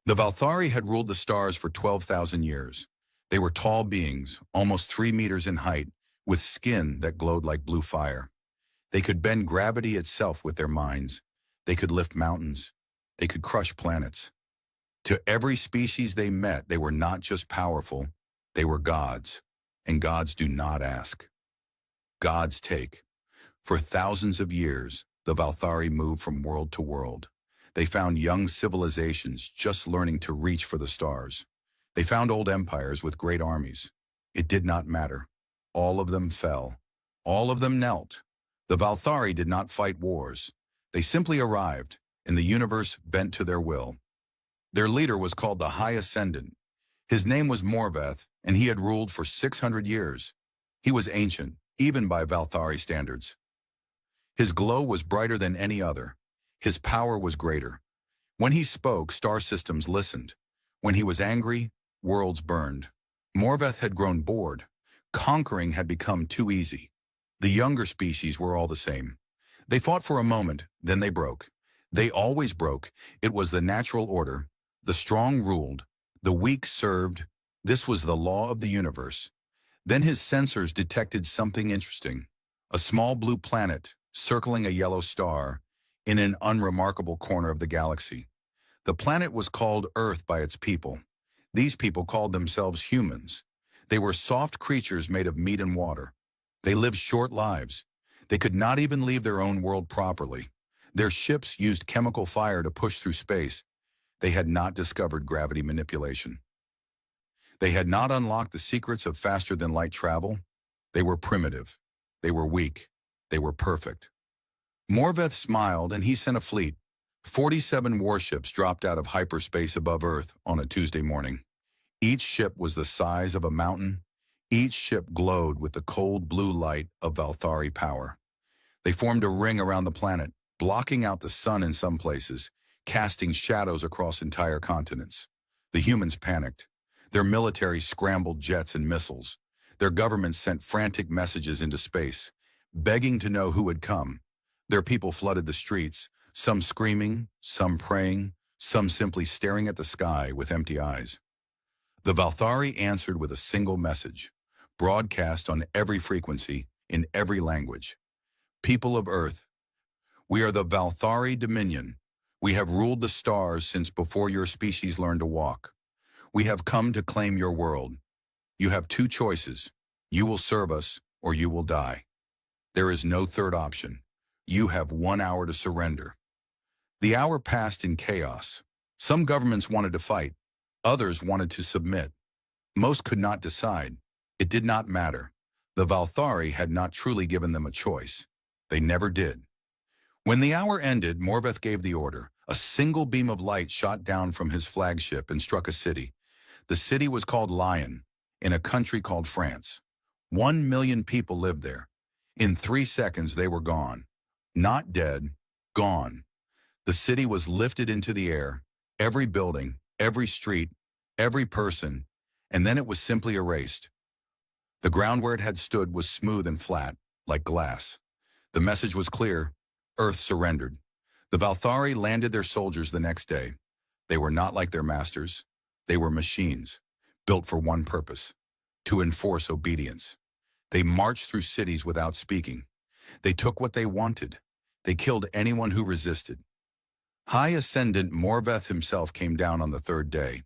The Valthari had ruled the stars for 12,000 years. They were tall beings, almost 3 meters in height, with skin that glowed like blue fire. They could bend gravity itself with their minds. They could lift mountains. They could crush planets. To every species they met, they were not just powerful, they were gods. And gods do not ask. Gods take. For thousands of years, the Valthari moved from world to world. They found young civilizations just learning to reach for the stars. They found old empires with great armies. It did not matter. All of them fell. All of them knelt. The Valthari did not fight wars. They simply arrived, and the universe bent to their will. Their leader was called the High Ascendant. His name was Morveth, and he had ruled for 600 years. He was ancient, even by Valthari standards. His glow was brighter than any other. His power was greater. When he spoke, star systems listened. When he was angry, worlds burned. Morveth had grown bored. Conquering had become too easy. The younger species were all the same. They fought for a moment, then they broke. They always broke. It was the natural order. The strong ruled. The weak served. This was the law of the universe. Then his sensors detected something interesting. A small blue planet, circling a yellow star, in an unremarkable corner of the galaxy. The planet was called Earth by its people. These people called themselves humans. They were soft creatures made of meat and water. They lived short lives. They could not even leave their own world properly. Their ships used chemical fire to push through space. They had not discovered gravity manipulation. They had not unlocked the secrets of faster-than-light travel. They were primitive. They were weak. They were perfect. Morveth smiled, and he sent a fleet. 47 warships dropped out of hyperspace above Earth on a Tuesday morning. Each ship was the size of a mountain. Each ship glowed with the cold blue light of Valthari power. They formed a ring around the planet, blocking out the sun in some places, casting shadows across entire continents. The humans panicked. Their military scrambled jets and missiles. Their governments sent frantic messages into space, begging to know who had come. Their people flooded the streets, some screaming, some praying, some simply staring at the sky with empty eyes. The Valthari answered with a single message, broadcast on every frequency, in every language. People of Earth, we are the Valthari Dominion. We have ruled the stars since before your species learned to walk. We have come to claim your world. You have two choices. You will serve us, or you will die. There is no third option. You have 1 hour to surrender. The hour passed in chaos. Some governments wanted to fight. Others wanted to submit. Most could not decide. It did not matter. The Valthari had not truly given them a choice. They never did. When the hour ended, Morveth gave the order. A single beam of light shot down from his flagship and struck a city. The city was called Lyon, in a country called France. 1 million people lived there. In 3 seconds, they were gone. Not dead, gone. The city was lifted into the air, every building, every street, every person, and then it was simply erased. The ground where it had stood was smooth and flat, like glass. The message was clear. Earth surrendered. The Valthari landed their soldiers the next day. They were not like their masters. They were machines, built for one purpose, to enforce obedience. They marched through cities without speaking. They took what they wanted. They killed anyone who resisted. High Ascendant Morveth himself came down on the 3rd day.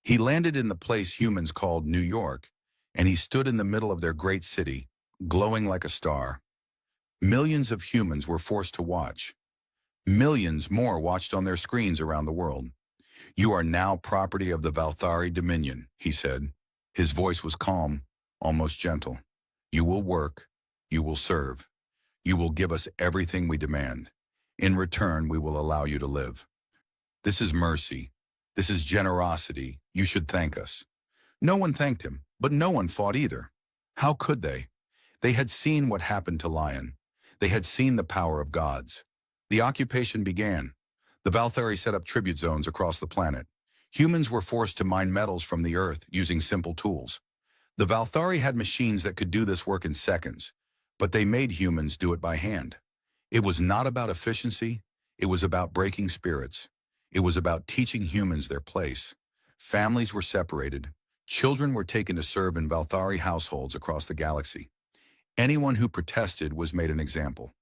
He landed in the place humans called New York, and he stood in the middle of their great city, glowing like a star. Millions of humans were forced to watch. Millions more watched on their screens around the world. You are now property of the Valthari Dominion, he said. His voice was calm, almost gentle. You will work. You will serve. You will give us everything we demand. In return, we will allow you to live. This is mercy. This is generosity. You should thank us. No one thanked him, but no one fought either. How could they? They had seen what happened to Lyon. They had seen the power of gods. The occupation began. The Valthari set up tribute zones across the planet. Humans were forced to mine metals from the earth using simple tools. The Valthari had machines that could do this work in seconds, but they made humans do it by hand. It was not about efficiency. It was about breaking spirits. It was about teaching humans their place. Families were separated. Children were taken to serve in Valthari households across the galaxy. Anyone who protested was made an example.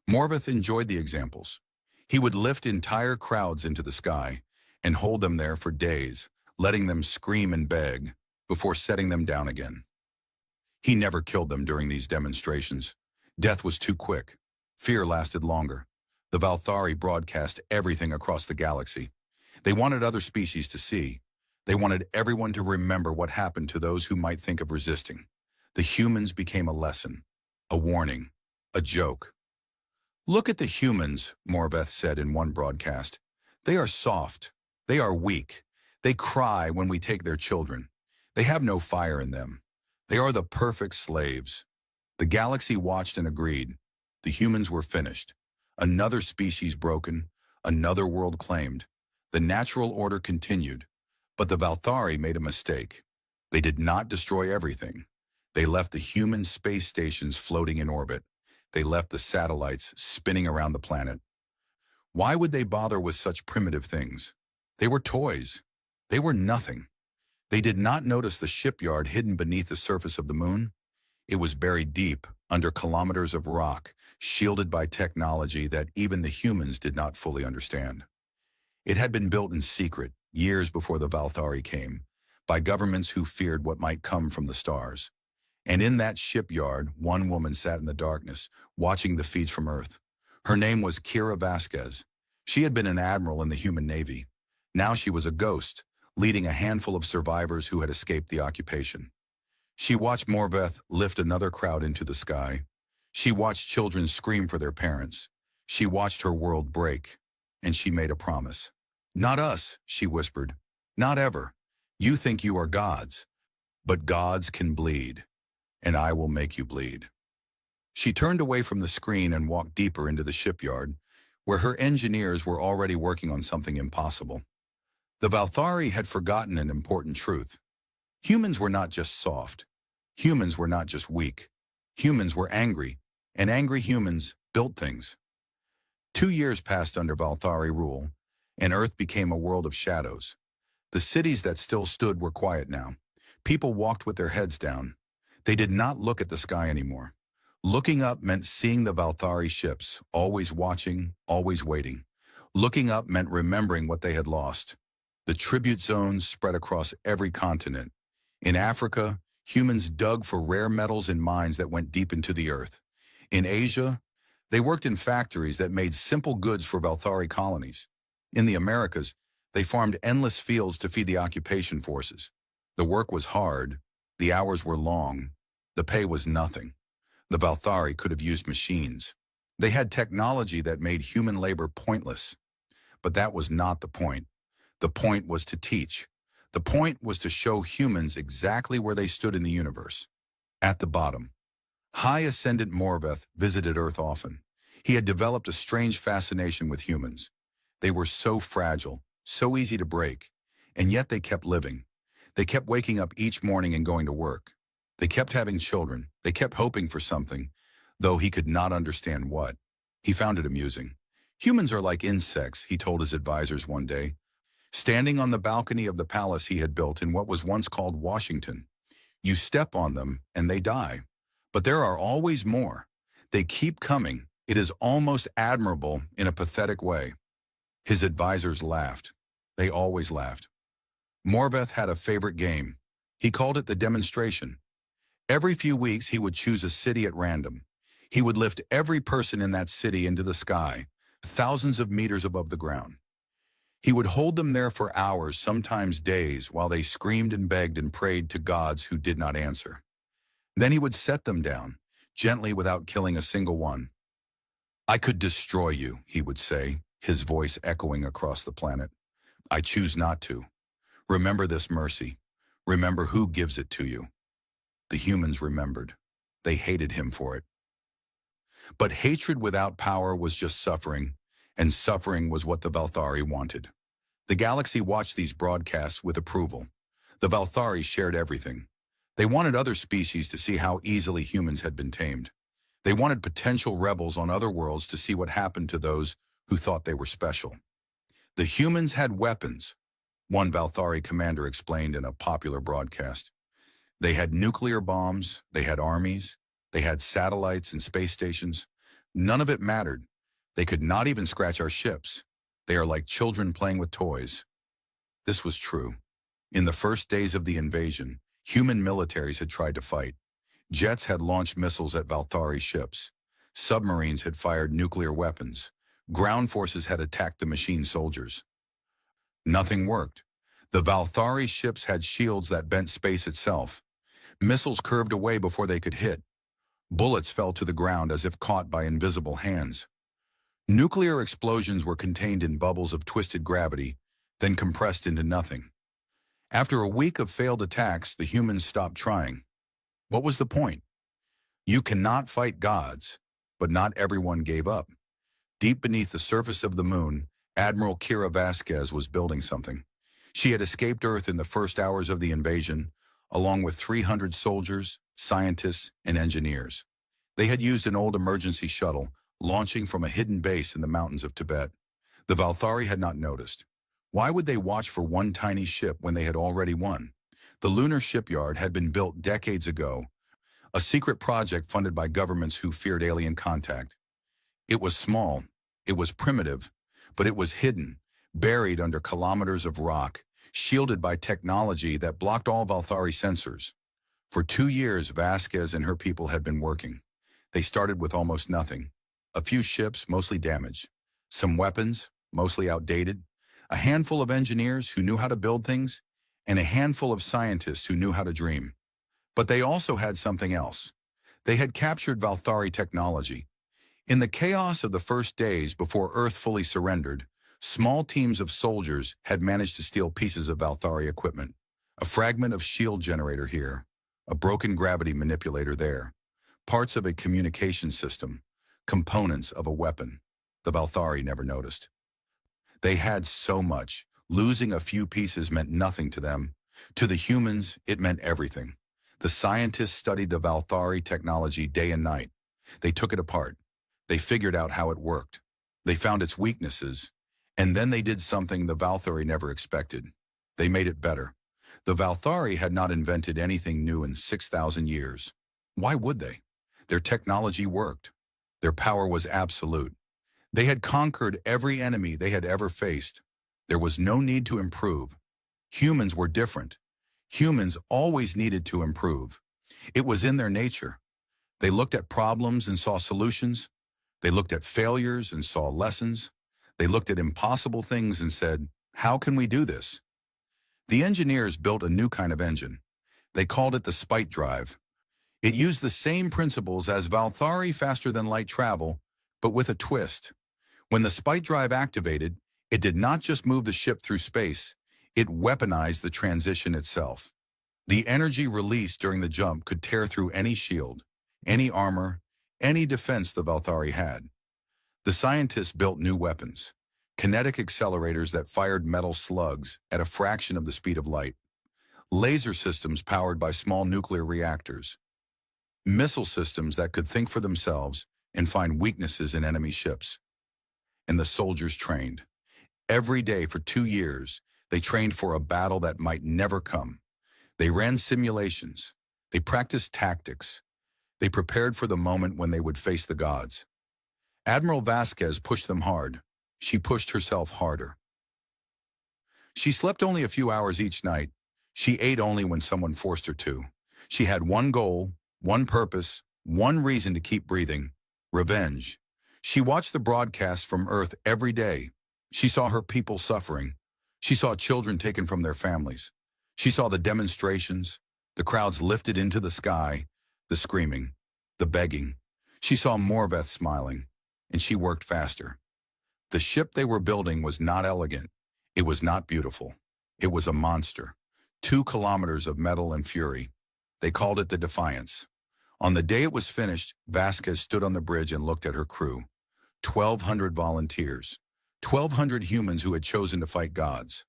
Morveth enjoyed the examples. He would lift entire crowds into the sky and hold them there for days, letting them scream and beg before setting them down again. He never killed them during these demonstrations. Death was too quick. Fear lasted longer. The Valthari broadcast everything across the galaxy. They wanted other species to see. They wanted everyone to remember what happened to those who might think of resisting. The humans became a lesson, a warning, a joke. "Look at the humans," Morveth said in one broadcast. "They are soft. They are weak. They cry when we take their children. They have no fire in them. They are the perfect slaves." The galaxy watched and agreed. The humans were finished. Another species broken, another world claimed. The natural order continued. But the Valthari made a mistake. They did not destroy everything. They left the human space stations floating in orbit. They left the satellites spinning around the planet. Why would they bother with such primitive things? They were toys. They were nothing. They did not notice the shipyard hidden beneath the surface of the moon. It was buried deep, under kilometers of rock, shielded by technology that even the humans did not fully understand. It had been built in secret, years before the Valthari came, by governments who feared what might come from the stars. And in that shipyard, one woman sat in the darkness, watching the feeds from Earth. Her name was Kira Vasquez. She had been an admiral in the human navy. Now she was a ghost, leading a handful of survivors who had escaped the occupation. She watched Morveth lift another crowd into the sky. She watched children scream for their parents. She watched her world break, and she made a promise. "Not us," she whispered. "Not ever. You think you are gods, but gods can bleed, and I will make you bleed." She turned away from the screen and walked deeper into the shipyard, where her engineers were already working on something impossible. The Valthari had forgotten an important truth. Humans were not just soft. Humans were not just weak. Humans were angry, and angry humans built things. 2 years passed under Valthari rule, and Earth became a world of shadows. The cities that still stood were quiet now. People walked with their heads down. They did not look at the sky anymore. Looking up meant seeing the Valthari ships, always watching, always waiting. Looking up meant remembering what they had lost. The tribute zones spread across every continent. In Africa, humans dug for rare metals in mines that went deep into the earth. In Asia, they worked in factories that made simple goods for Valthari colonies. In the Americas, they farmed endless fields to feed the occupation forces. The work was hard, the hours were long, the pay was nothing. The Valthari could have used machines. They had technology that made human labor pointless. But that was not the point. The point was to teach. The point was to show humans exactly where they stood in the universe. At the bottom. High Ascendant Morveth visited Earth often. He had developed a strange fascination with humans. They were so fragile, so easy to break, and yet they kept living. They kept waking up each morning and going to work. They kept having children. They kept hoping for something, though he could not understand what. He found it amusing. "Humans are like insects," he told his advisors one day, standing on the balcony of the palace he had built in what was once called Washington. "You step on them and they die. But there are always more. They keep coming. It is almost admirable in a pathetic way." His advisors laughed. They always laughed. Morveth had a favorite game. He called it the demonstration. Every few weeks he would choose a city at random. He would lift every person in that city into the sky, thousands of meters above the ground. He would hold them there for hours, sometimes days, while they screamed and begged and prayed to gods who did not answer. Then he would set them down, gently without killing a single one. "I could destroy you," he would say, his voice echoing across the planet. "I choose not to. Remember this mercy. Remember who gives it to you." The humans remembered. They hated him for it. But hatred without power was just suffering, and suffering was what the Valthari wanted. The galaxy watched these broadcasts with approval. The Valthari shared everything. They wanted other species to see how easily humans had been tamed. They wanted potential rebels on other worlds to see what happened to those who thought they were special. The humans had weapons, one Valthari commander explained in a popular broadcast. They had nuclear bombs, they had armies, they had satellites and space stations. None of it mattered. They could not even scratch our ships. They are like children playing with toys. This was true. In the first days of the invasion, human militaries had tried to fight. Jets had launched missiles at Valthari ships. Submarines had fired nuclear weapons. Ground forces had attacked the machine soldiers. Nothing worked. The Valthari ships had shields that bent space itself. Missiles curved away before they could hit. Bullets fell to the ground as if caught by invisible hands. Nuclear explosions were contained in bubbles of twisted gravity, then compressed into nothing. After a week of failed attacks, the humans stopped trying. What was the point? You cannot fight gods, but not everyone gave up. Deep beneath the surface of the moon, Admiral Kira Vasquez was building something. She had escaped Earth in the first hours of the invasion, along with 300 soldiers, scientists, and engineers. They had used an old emergency shuttle, launching from a hidden base in the mountains of Tibet. The Valthari had not noticed. Why would they watch for one tiny ship when they had already won? The lunar shipyard had been built decades ago, a secret project funded by governments who feared alien contact. It was small, it was primitive, but it was hidden, buried under kilometers of rock, shielded by technology that blocked all Valthari sensors. For 2 years, Vasquez and her people had been working. They started with almost nothing. A few ships, mostly damaged. Some weapons, mostly outdated. A handful of engineers who knew how to build things, and a handful of scientists who knew how to dream. But they also had something else. They had captured Valthari technology. In the chaos of the first days before Earth fully surrendered, small teams of soldiers had managed to steal pieces of Valthari equipment. A fragment of shield generator here, a broken gravity manipulator there, parts of a communication system, components of a weapon. The Valthari never noticed. They had so much. Losing a few pieces meant nothing to them. To the humans, it meant everything. The scientists studied the Valthari technology day and night. They took it apart. They figured out how it worked. They found its weaknesses. And then they did something the Valthari never expected. They made it better. The Valthari had not invented anything new in 6,000 years. Why would they? Their technology worked. Their power was absolute. They had conquered every enemy they had ever faced. There was no need to improve. Humans were different. Humans always needed to improve. It was in their nature. They looked at problems and saw solutions. They looked at failures and saw lessons. They looked at impossible things and said, how can we do this? The engineers built a new kind of engine. They called it the Spite Drive. It used the same principles as Valthari faster-than-light travel, but with a twist. When the Spite Drive activated, it did not just move the ship through space, it weaponized the transition itself. The energy released during the jump could tear through any shield, any armor, any defense the Valthari had. The scientists built new weapons, kinetic accelerators that fired metal slugs at a fraction of the speed of light, laser systems powered by small nuclear reactors, missile systems that could think for themselves and find weaknesses in enemy ships. And the soldiers trained. Every day for 2 years, they trained for a battle that might never come. They ran simulations. They practiced tactics. They prepared for the moment when they would face the gods. Admiral Vasquez pushed them hard. She pushed herself harder. She slept only a few hours each night. She ate only when someone forced her to. She had one goal, one purpose, one reason to keep breathing: revenge. She watched the broadcasts from Earth every day. She saw her people suffering. She saw children taken from their families. She saw the demonstrations, the crowds lifted into the sky, the screaming, the begging. She saw Morveth smiling, and she worked faster. The ship they were building was not elegant. It was not beautiful. It was a monster. 2 kilometers of metal and fury. They called it the Defiance. On the day it was finished, Vasquez stood on the bridge and looked at her crew. 1,200 volunteers. 1,200 humans who had chosen to fight gods.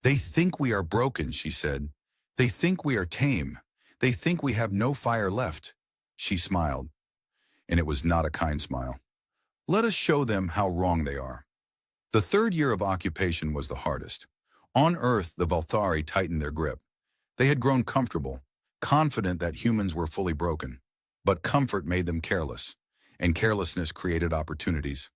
They think we are broken, she said. They think we are tame. They think we have no fire left. She smiled, and it was not a kind smile. Let us show them how wrong they are. The third year of occupation was the hardest. On Earth, the Valthari tightened their grip. They had grown comfortable, confident that humans were fully broken. But comfort made them careless, and carelessness created opportunities.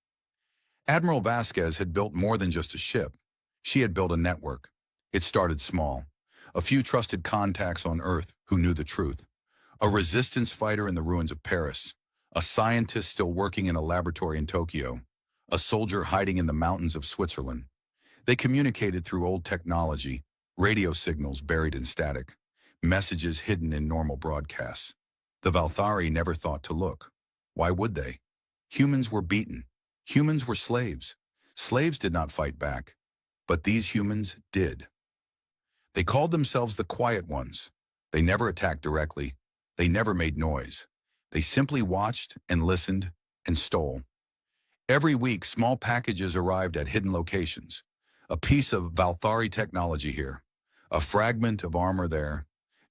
Admiral Vasquez had built more than just a ship. She had built a network. It started small. A few trusted contacts on Earth who knew the truth. A resistance fighter in the ruins of Paris. A scientist still working in a laboratory in Tokyo. A soldier hiding in the mountains of Switzerland. They communicated through old technology, radio signals buried in static, messages hidden in normal broadcasts. The Valthari never thought to look. Why would they? Humans were beaten. Humans were slaves. Slaves did not fight back. But these humans did. They called themselves the Quiet Ones. They never attacked directly. They never made noise. They simply watched and listened and stole. Every week, small packages arrived at hidden locations. A piece of Valthari technology here. A fragment of armor there.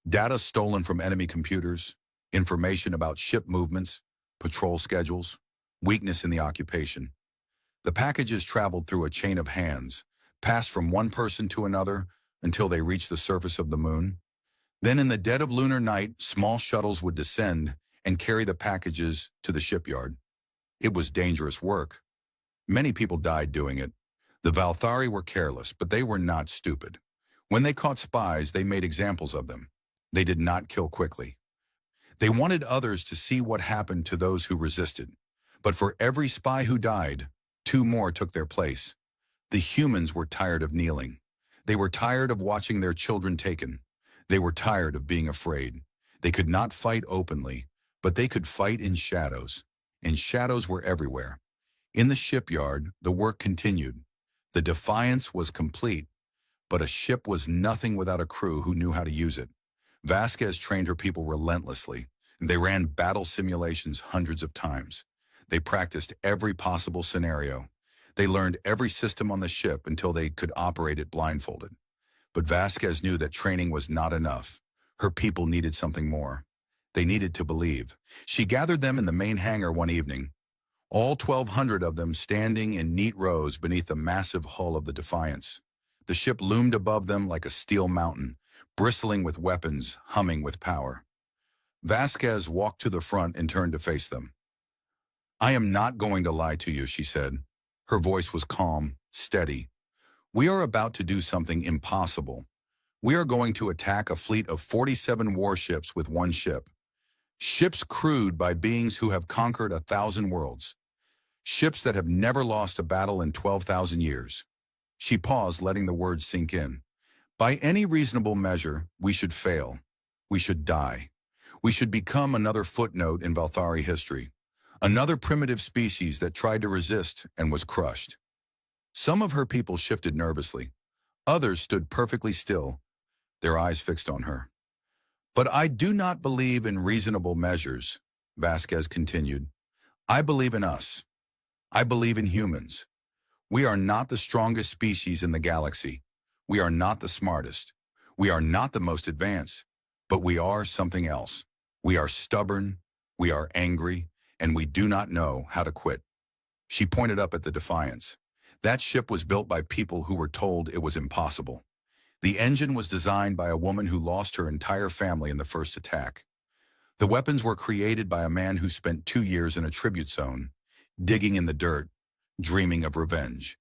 Data stolen from enemy computers. Information about ship movements, patrol schedules, weakness in the occupation. The packages traveled through a chain of hands, passed from one person to another until they reached the surface of the moon. Then in the dead of lunar night, small shuttles would descend and carry the packages to the shipyard. It was dangerous work. Many people died doing it. The Valthari were careless, but they were not stupid. When they caught spies, they made examples of them. They did not kill quickly. They wanted others to see what happened to those who resisted. But for every spy who died, 2 more took their place. The humans were tired of kneeling. They were tired of watching their children taken. They were tired of being afraid. They could not fight openly, but they could fight in shadows. And shadows were everywhere. In the shipyard, the work continued. The defiance was complete, but a ship was nothing without a crew who knew how to use it. Vasquez trained her people relentlessly. They ran battle simulations hundreds of times. They practiced every possible scenario. They learned every system on the ship until they could operate it blindfolded. But Vasquez knew that training was not enough. Her people needed something more. They needed to believe. She gathered them in the main hangar one evening, all 1,200 of them standing in neat rows beneath the massive hull of the Defiance. The ship loomed above them like a steel mountain, bristling with weapons, humming with power. Vasquez walked to the front and turned to face them. "I am not going to lie to you," she said. Her voice was calm, steady. "We are about to do something impossible. We are going to attack a fleet of 47 warships with one ship. Ships crewed by beings who have conquered 1,000 worlds. Ships that have never lost a battle in 12,000 years." She paused, letting the words sink in. "By any reasonable measure, we should fail. We should die. We should become another footnote in Valthari history. Another primitive species that tried to resist and was crushed." Some of her people shifted nervously. Others stood perfectly still, their eyes fixed on her. "But I do not believe in reasonable measures," Vasquez continued. "I believe in us. I believe in humans. We are not the strongest species in the galaxy. We are not the smartest. We are not the most advanced. But we are something else. We are stubborn. We are angry. And we do not know how to quit." She pointed up at the Defiance. That ship was built by people who were told it was impossible. The engine was designed by a woman who lost her entire family in the first attack. The weapons were created by a man who spent 2 years in a tribute zone, digging in the dirt, dreaming of revenge.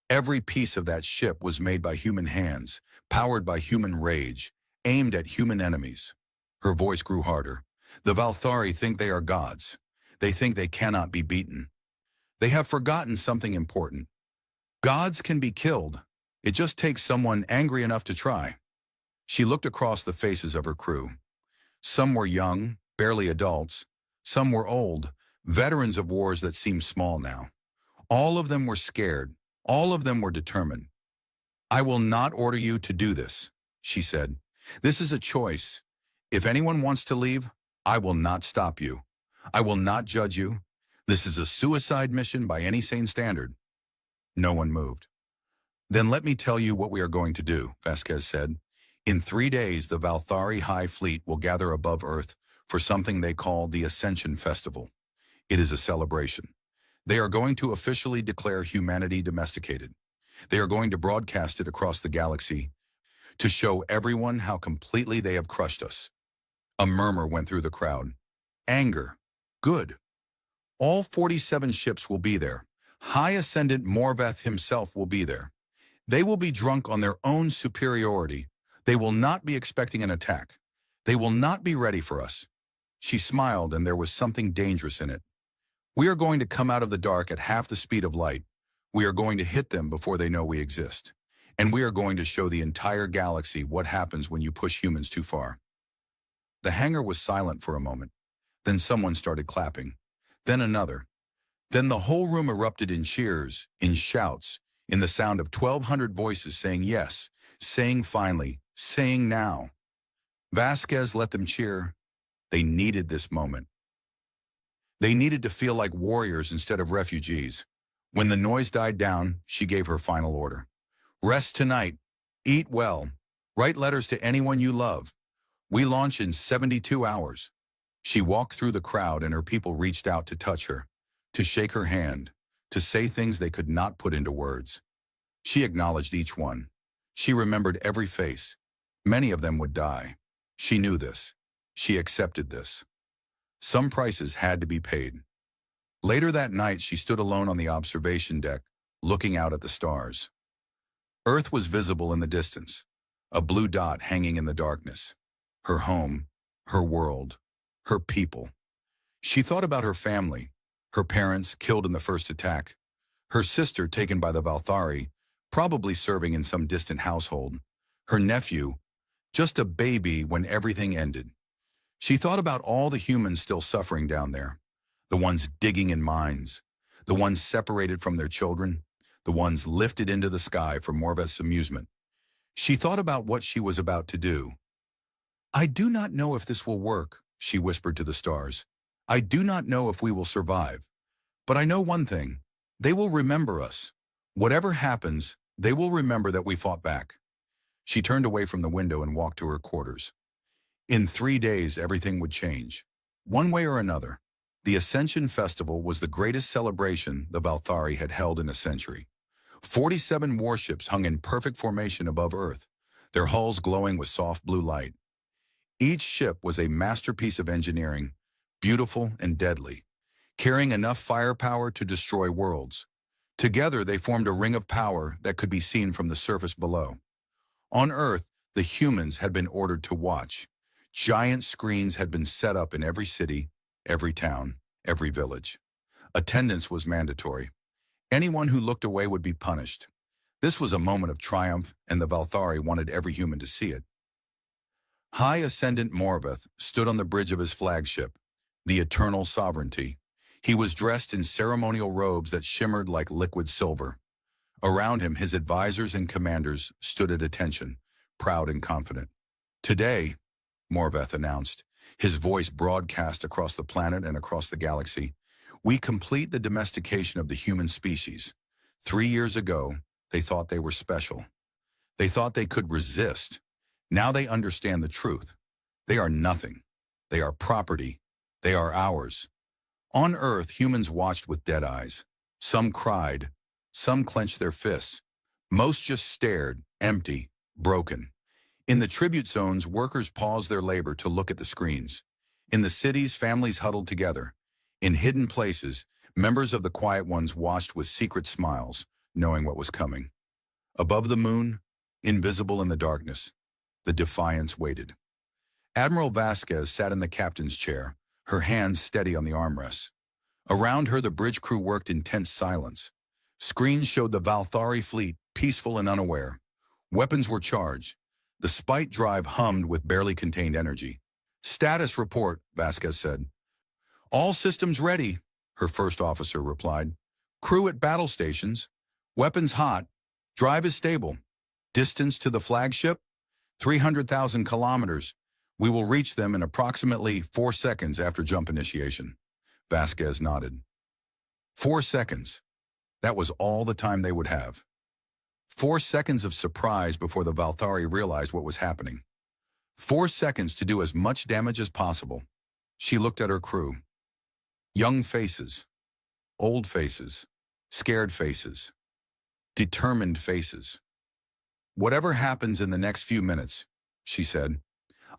Every piece of that ship was made by human hands, powered by human rage, aimed at human enemies. Her voice grew harder. "The Valthari think they are gods. They think they cannot be beaten. They have forgotten something important. Gods can be killed. It just takes someone angry enough to try." She looked across the faces of her crew. Some were young, barely adults. Some were old, veterans of wars that seemed small now. All of them were scared. All of them were determined. "I will not order you to do this," she said. "This is a choice. If anyone wants to leave, I will not stop you. I will not judge you. This is a suicide mission by any sane standard." No one moved. "Then let me tell you what we are going to do," Vasquez said. "In 3 days, the Valthari High Fleet will gather above Earth for something they call the Ascension Festival. It is a celebration. They are going to officially declare humanity domesticated. They are going to broadcast it across the galaxy to show everyone how completely they have crushed us. A murmur went through the crowd. Anger. Good. All 47 ships will be there. High Ascendant Morveth himself will be there. They will be drunk on their own superiority. They will not be expecting an attack. They will not be ready for us. She smiled, and there was something dangerous in it. We are going to come out of the dark at half the speed of light. We are going to hit them before they know we exist. And we are going to show the entire galaxy what happens when you push humans too far. The hangar was silent for a moment. Then someone started clapping. Then another. Then the whole room erupted in cheers, in shouts, in the sound of 1,200 voices saying yes, saying finally, saying now. Vasquez let them cheer. They needed this moment. They needed to feel like warriors instead of refugees. When the noise died down, she gave her final order. Rest tonight. Eat well. Write letters to anyone you love. We launch in 72 hours. She walked through the crowd, and her people reached out to touch her, to shake her hand, to say things they could not put into words. She acknowledged each one. She remembered every face. Many of them would die. She knew this. She accepted this. Some prices had to be paid. Later that night, she stood alone on the observation deck, looking out at the stars. Earth was visible in the distance, a blue dot hanging in the darkness. Her home, her world, her people. She thought about her family, her parents killed in the first attack, her sister taken by the Valthari, probably serving in some distant household, her nephew, just a baby when everything ended. She thought about all the humans still suffering down there, the ones digging in mines, the ones separated from their children, the ones lifted into the sky for Morveth's amusement. She thought about what she was about to do. I do not know if this will work, she whispered to the stars. I do not know if we will survive. But I know one thing. They will remember us. Whatever happens, they will remember that we fought back. She turned away from the window and walked to her quarters. In 3 days, everything would change. One way or another. The Ascension Festival was the greatest celebration the Valthari had held in a century. 47 warships hung in perfect formation above Earth, their hulls glowing with soft blue light. Each ship was a masterpiece of engineering, beautiful and deadly, carrying enough firepower to destroy worlds. Together, they formed a ring of power that could be seen from the surface below. On Earth, the humans had been ordered to watch. Giant screens had been set up in every city, every town, every village. Attendance was mandatory. Anyone who looked away would be punished. This was a moment of triumph, and the Valthari wanted every human to see it. High Ascendant Morveth stood on the bridge of his flagship, the Eternal Sovereignty. He was dressed in ceremonial robes that shimmered like liquid silver. Around him, his advisors and commanders stood at attention, proud and confident. Today, Morveth announced, his voice broadcast across the planet and across the galaxy, we complete the domestication of the human species. 3 years ago, they thought they were special. They thought they could resist. Now they understand the truth. They are nothing. They are property. They are ours. On Earth, humans watched with dead eyes. Some cried. Some clenched their fists. Most just stared, empty, broken. In the tribute zones, workers paused their labor to look at the screens. In the cities, families huddled together. In hidden places, members of the Quiet Ones watched with secret smiles, knowing what was coming. Above the moon, invisible in the darkness, the Defiance waited. Admiral Vasquez sat in the captain's chair, her hands steady on the armrests. Around her, the bridge crew worked in tense silence. Screens showed the Valthari fleet, peaceful and unaware. Weapons were charged. The Spite drive hummed with barely contained energy. Status report, Vasquez said. All systems ready, her first officer replied. Crew at battle stations. Weapons hot. Drive is stable. Distance to the flagship? 300,000 kilometers. We will reach them in approximately 4 seconds after jump initiation. Vasquez nodded. 4 seconds. That was all the time they would have. 4 seconds of surprise before the Valthari realized what was happening. 4 seconds to do as much damage as possible. She looked at her crew. Young faces. Old faces, scared faces, determined faces. "Whatever happens in the next few minutes," she said,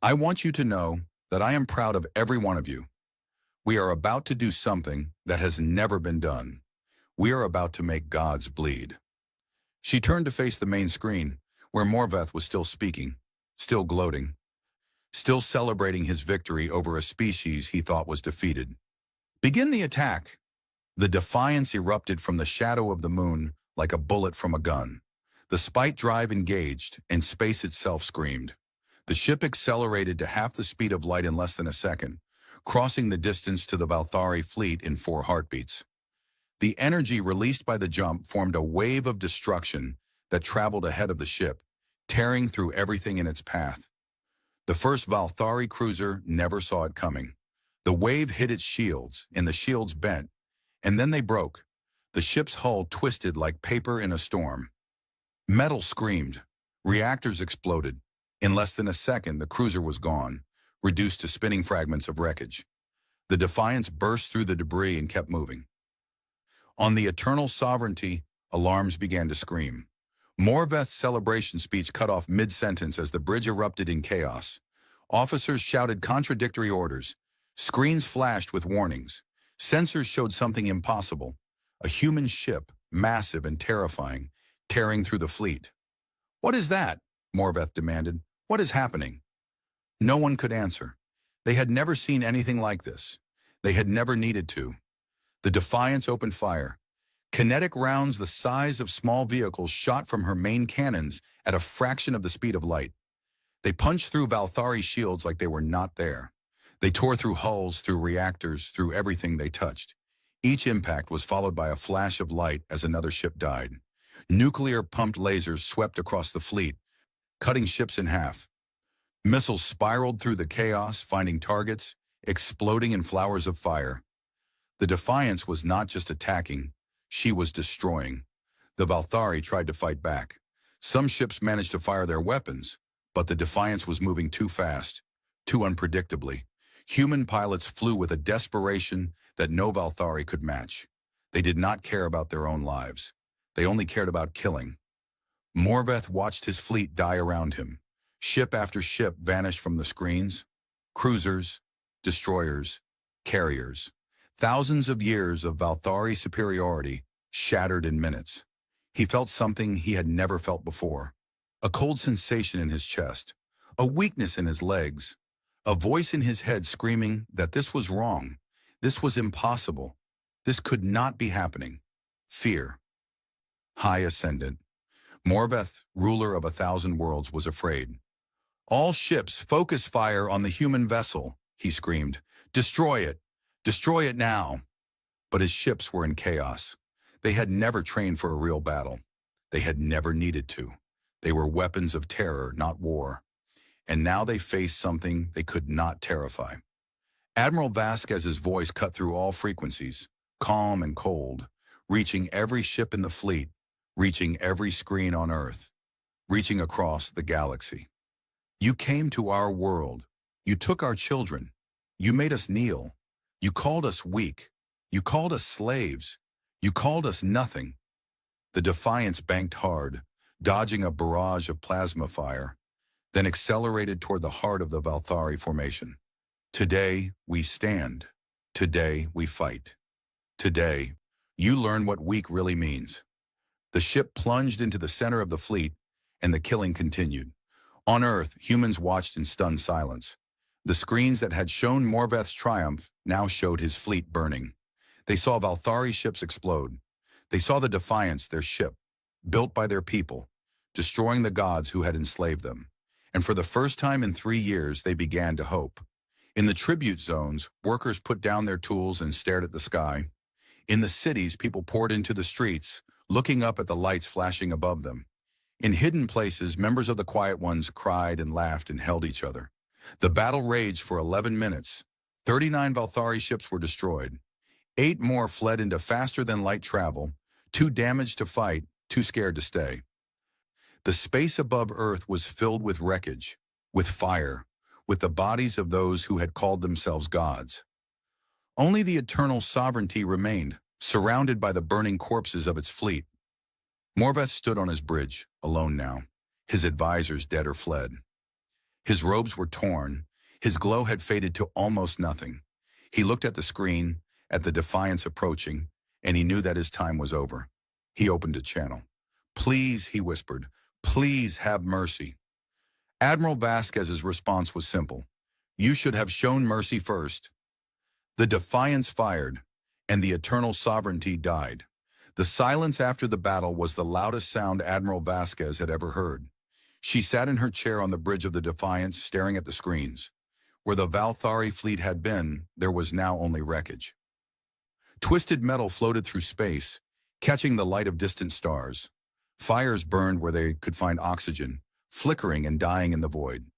"I want you to know that I am proud of every one of you. We are about to do something that has never been done. We are about to make gods bleed." She turned to face the main screen, where Morveth was still speaking, still gloating, still celebrating his victory over a species he thought was defeated. "Begin the attack." The defiance erupted from the shadow of the moon like a bullet from a gun. The spite drive engaged, and space itself screamed. The ship accelerated to half the speed of light in less than a second, crossing the distance to the Valthari fleet in 4 heartbeats. The energy released by the jump formed a wave of destruction that traveled ahead of the ship, tearing through everything in its path. The first Valthari cruiser never saw it coming. The wave hit its shields, and the shields bent, and then they broke. The ship's hull twisted like paper in a storm. Metal screamed. Reactors exploded. In less than a second, the cruiser was gone, reduced to spinning fragments of wreckage. The Defiance burst through the debris and kept moving. On the Eternal Sovereignty, alarms began to scream. Morveth's celebration speech cut off mid-sentence as the bridge erupted in chaos. Officers shouted contradictory orders. Screens flashed with warnings. Sensors showed something impossible. A human ship, massive and terrifying, tearing through the fleet. "What is that?" Morveth demanded. "What is happening?" No one could answer. They had never seen anything like this. They had never needed to. The Defiance opened fire. Kinetic rounds the size of small vehicles shot from her main cannons at a fraction of the speed of light. They punched through Valthari shields like they were not there. They tore through hulls, through reactors, through everything they touched. Each impact was followed by a flash of light as another ship died. Nuclear-pumped lasers swept across the fleet, cutting ships in half. Missiles spiraled through the chaos, finding targets, exploding in flowers of fire. The Defiance was not just attacking, she was destroying. The Valthari tried to fight back. Some ships managed to fire their weapons, but the Defiance was moving too fast, too unpredictably. Human pilots flew with a desperation that no Valthari could match. They did not care about their own lives. They only cared about killing. Morveth watched his fleet die around him. Ship after ship vanished from the screens. Cruisers, destroyers, carriers. Thousands of years of Valthari superiority shattered in minutes. He felt something he had never felt before. A cold sensation in his chest, a weakness in his legs, a voice in his head screaming that this was wrong, this was impossible, this could not be happening. Fear. High Ascendant. Morveth, ruler of 1,000 worlds, was afraid. "All ships, focus fire on the human vessel," he screamed. "Destroy it! Destroy it now!" But his ships were in chaos. They had never trained for a real battle. They had never needed to. They were weapons of terror, not war. And now they faced something they could not terrify. Admiral Vasquez's voice cut through all frequencies, calm and cold, reaching every ship in the fleet, reaching every screen on Earth, reaching across the galaxy. "You came to our world. You took our children. You made us kneel. You called us weak. You called us slaves. You called us nothing." The Defiance banked hard, dodging a barrage of plasma fire, then accelerated toward the heart of the Valthari formation. "Today, we stand. Today, we fight. Today, you learn what weak really means." The ship plunged into the center of the fleet, and the killing continued. On Earth, humans watched in stunned silence. The screens that had shown Morveth's triumph now showed his fleet burning. They saw Valthari ships explode. They saw the Defiance, their ship, built by their people, destroying the gods who had enslaved them. And for the first time in 3 years, they began to hope. In the tribute zones, workers put down their tools and stared at the sky. In the cities, people poured into the streets, looking up at the lights flashing above them. In hidden places, members of the Quiet Ones cried and laughed and held each other. The battle raged for 11 minutes. 39 Valthari ships were destroyed. 8 more fled into faster-than-light travel, too damaged to fight, too scared to stay. The space above Earth was filled with wreckage, with fire, with the bodies of those who had called themselves gods. Only the Eternal Sovereignty remained, surrounded by the burning corpses of its fleet. Morveth stood on his bridge, alone now, his advisors dead or fled. His robes were torn, his glow had faded to almost nothing. He looked at the screen, at the Defiance approaching, and he knew that his time was over. He opened a channel. "Please," he whispered, "please have mercy." Admiral Vasquez's response was simple. "You should have shown mercy first." The Defiance fired, and the Eternal Sovereignty died. The silence after the battle was the loudest sound Admiral Vasquez had ever heard. She sat in her chair on the bridge of the Defiance, staring at the screens. Where the Valthari fleet had been, there was now only wreckage. Twisted metal floated through space, catching the light of distant stars. Fires burned where they could find oxygen, flickering and dying in the void.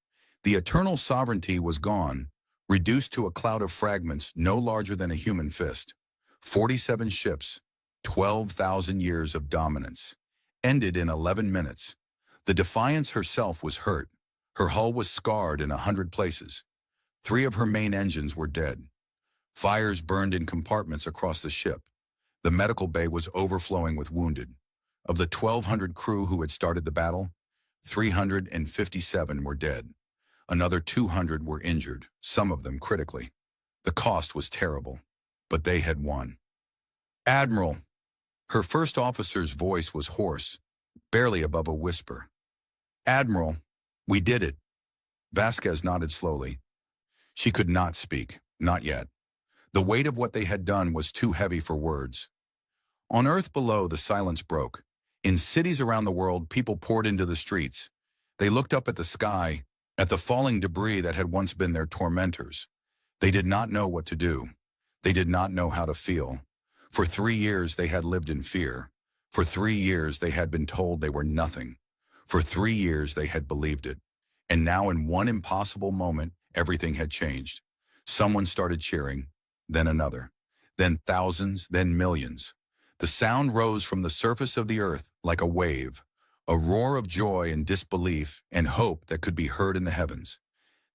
The Eternal Sovereignty was gone, reduced to a cloud of fragments no larger than a human fist. 47 ships, 12,000 years of dominance, ended in 11 minutes. The Defiance herself was hurt. Her hull was scarred in 100 places. 3 of her main engines were dead. Fires burned in compartments across the ship. The medical bay was overflowing with wounded. Of the 1,200 crew who had started the battle, 357 were dead. Another 200 were injured, some of them critically. The cost was terrible, but they had won. "Admiral," her first officer's voice was hoarse, barely above a whisper. "Admiral, we did it." Vasquez nodded slowly. She could not speak, not yet. The weight of what they had done was too heavy for words. On Earth below, the silence broke. In cities around the world, people poured into the streets. They looked up at the sky, at the falling debris that had once been their tormentors. They did not know what to do. They did not know how to feel. For 3 years, they had lived in fear. For 3 years, they had been told they were nothing. For 3 years, they had believed it. And now, in one impossible moment, everything had changed. Someone started cheering, then another, then thousands, then millions. The sound rose from the surface of the earth like a wave, a roar of joy and disbelief and hope that could be heard in the heavens.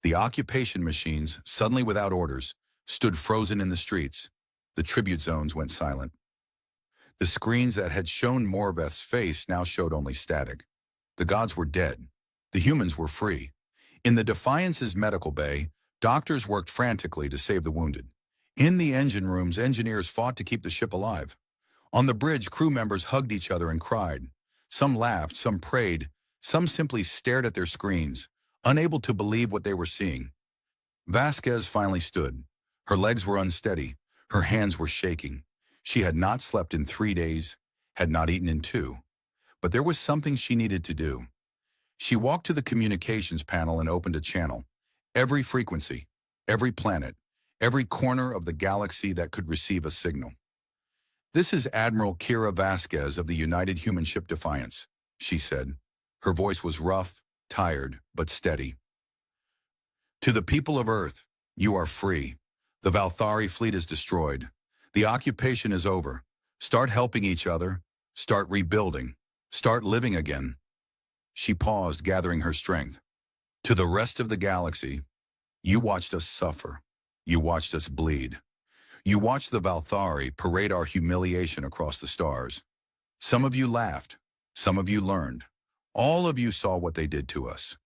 The occupation machines, suddenly without orders, stood frozen in the streets. The tribute zones went silent. The screens that had shown Morveth's face now showed only static. The gods were dead. The humans were free. In the Defiance's medical bay, doctors worked frantically to save the wounded. In the engine rooms, engineers fought to keep the ship alive. On the bridge, crew members hugged each other and cried. Some laughed, some prayed, some simply stared at their screens, unable to believe what they were seeing. Vasquez finally stood. Her legs were unsteady. Her hands were shaking. She had not slept in 3 days, had not eaten in 2. But there was something she needed to do. She walked to the communications panel and opened a channel. Every frequency, every planet, every corner of the galaxy that could receive a signal. "This is Admiral Kira Vasquez of the United Human Ship Defiance," she said. Her voice was rough, tired, but steady. "To the people of Earth, you are free. The Valthari fleet is destroyed. The occupation is over. Start helping each other. Start rebuilding. Start living again." She paused, gathering her strength. "To the rest of the galaxy, you watched us suffer. You watched us bleed. You watched the Valthari parade our humiliation across the stars. Some of you laughed. Some of you learned. All of you saw what they did to us."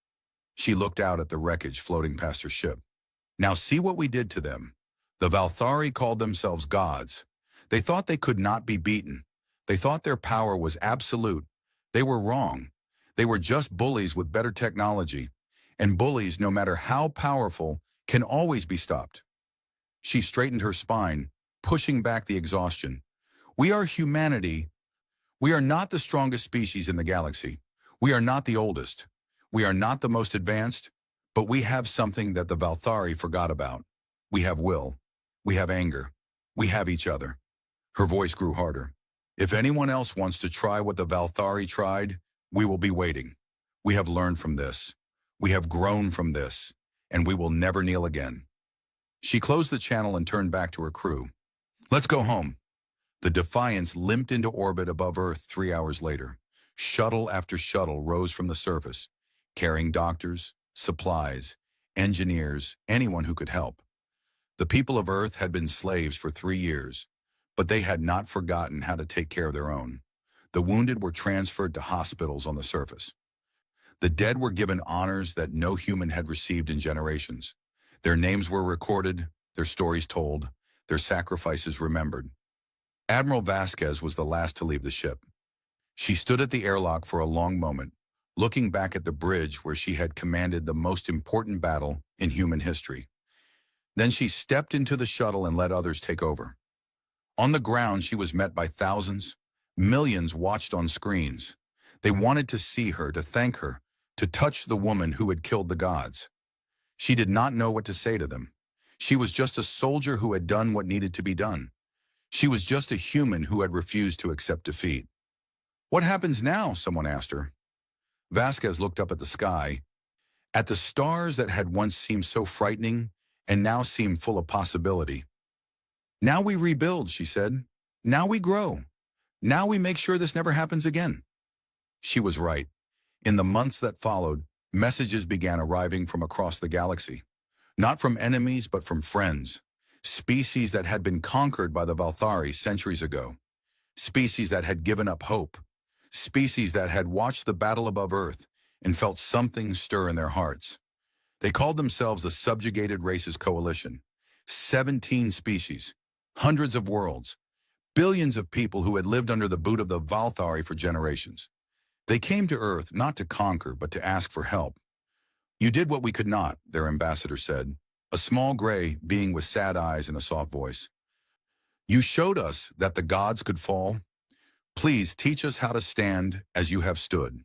She looked out at the wreckage floating past her ship. "Now see what we did to them. The Valthari called themselves gods. They thought they could not be beaten. They thought their power was absolute. They were wrong. They were just bullies with better technology. And bullies, no matter how powerful, can always be stopped." She straightened her spine, pushing back the exhaustion. "We are humanity. We are not the strongest species in the galaxy. We are not the oldest. We are not the most advanced, but we have something that the Valthari forgot about. We have will. We have anger. We have each other." Her voice grew harder. "If anyone else wants to try what the Valthari tried, we will be waiting. We have learned from this. We have grown from this, and we will never kneel again." She closed the channel and turned back to her crew. "Let's go home." The Defiance limped into orbit above Earth 3 hours later. Shuttle after shuttle rose from the surface, carrying doctors, supplies, engineers, anyone who could help. The people of Earth had been slaves for 3 years, But they had not forgotten how to take care of their own. The wounded were transferred to hospitals on the surface. The dead were given honors that no human had received in generations. Their names were recorded, their stories told, their sacrifices remembered. Admiral Vasquez was the last to leave the ship. She stood at the airlock for a long moment, looking back at the bridge where she had commanded the most important battle in human history. Then she stepped into the shuttle and let others take over. On the ground, she was met by thousands. Millions watched on screens. They wanted to see her, to thank her, to touch the woman who had killed the gods. She did not know what to say to them. She was just a soldier who had done what needed to be done. She was just a human who had refused to accept defeat. "What happens now?" someone asked her. Vasquez looked up at the sky, at the stars that had once seemed so frightening and now seemed full of possibility. "Now we rebuild," she said. "Now we grow. Now we make sure this never happens again." She was right. In the months that followed, messages began arriving from across the galaxy. Not from enemies, but from friends. Species that had been conquered by the Valthari centuries ago. Species that had given up hope. Species that had watched the battle above Earth and felt something stir in their hearts. They called themselves the Subjugated Races Coalition. 17 species, hundreds of worlds, billions of people who had lived under the boot of the Valthari for generations. They came to Earth not to conquer, but to ask for help. "You did what we could not," their ambassador said, a small gray being with sad eyes and a soft voice. "You showed us that the gods could fall. Please teach us how to stand as you have stood."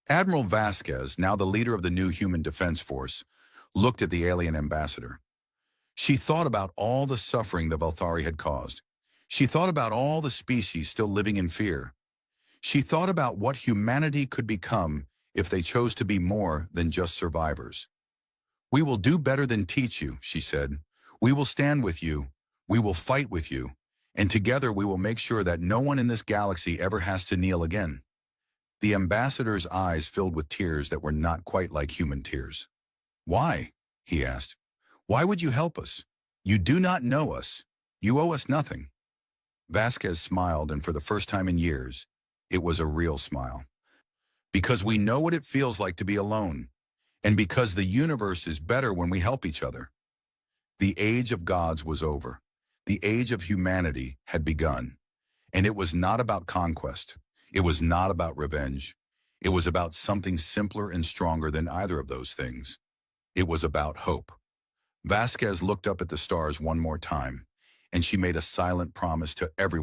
Admiral Vasquez, now the leader of the new Human Defense Force, looked at the alien ambassador. She thought about all the suffering the Valthari had caused. She thought about all the species still living in fear. She thought about what humanity could become if they chose to be more than just survivors. "We will do better than teach you," she said. "We will stand with you. We will fight with you. And together we will make sure that no one in this galaxy ever has to kneel again." The ambassador's eyes filled with tears that were not quite like human tears. "Why?" he asked. "Why would you help us? You do not know us. You owe us nothing." Vasquez smiled, and for the first time in years, it was a real smile. "Because we know what it feels like to be alone, and because the universe is better when we help each other." The age of gods was over. The age of humanity had begun. And it was not about conquest. It was not about revenge. It was about something simpler and stronger than either of those things. It was about hope. Vasquez looked up at the stars one more time, and she made a silent promise to everyone.